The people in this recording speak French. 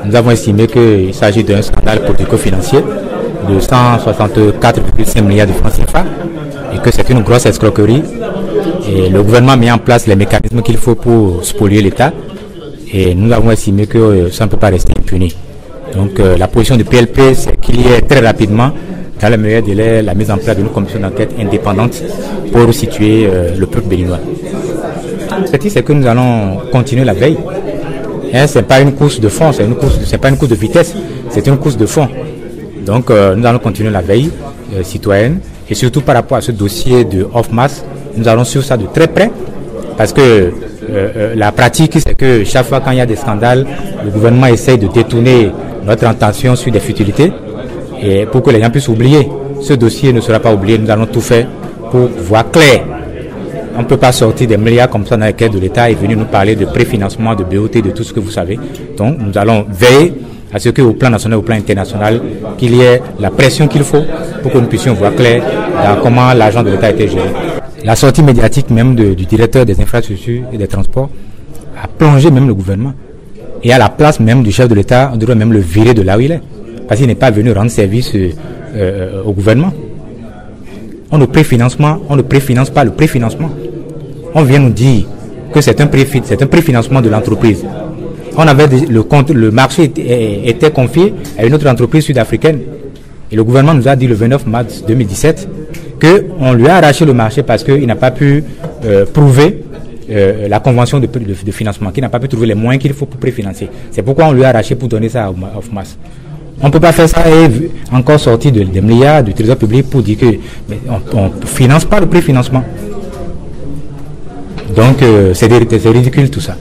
Nous avons estimé qu'il s'agit d'un scandale politico-financier de 164,5 milliards de francs CFA et que c'est une grosse escroquerie. Et le gouvernement a mis en place les mécanismes qu'il faut pour spolier l'État et nous avons estimé que ça ne peut pas rester impuni. Donc la position du PLP, c'est qu'il y ait très rapidement, dans le meilleur délai, la mise en place d'une commission d'enquête indépendante pour situer le peuple béninois. Ce qui c'est que nous allons continuer la veille. Ce n'est pas une course de fond, c'est pas une course de vitesse, c'est une course de fond. Donc nous allons continuer la veille citoyenne et surtout par rapport à ce dossier de Hofmas, nous allons suivre ça de très près parce que la pratique c'est que chaque fois quand il y a des scandales, le gouvernement essaye de détourner notre attention sur des futilités et pour que les gens puissent oublier. Ce dossier ne sera pas oublié, nous allons tout faire pour voir clair. On ne peut pas sortir des milliards comme ça dans les caisses de l'État et venir nous parler de préfinancement, de BOT, de tout ce que vous savez. Donc nous allons veiller à ce qu'au plan national, au plan international, qu'il y ait la pression qu'il faut pour que nous puissions voir clair dans comment l'argent de l'État a été géré. La sortie médiatique même du directeur des infrastructures et des transports a plongé même le gouvernement. Et à la place même du chef de l'État, on devrait même le virer de là où il est. Parce qu'il n'est pas venu rendre service au gouvernement. On ne préfinance pas le préfinancement. On vient nous dire que c'est un préfinancement de l'entreprise. On avait le marché était confié à une autre entreprise sud-africaine. Et le gouvernement nous a dit le 29 mars 2017 qu'on lui a arraché le marché parce qu'il n'a pas pu prouver la convention de financement, qu'il n'a pas pu trouver les moyens qu'il faut pour préfinancer. C'est pourquoi on lui a arraché pour donner ça à Hofmas. On ne peut pas faire ça et encore sortir des milliards du trésor public pour dire que on ne finance pas le préfinancement. Donc c'est ridicule tout ça.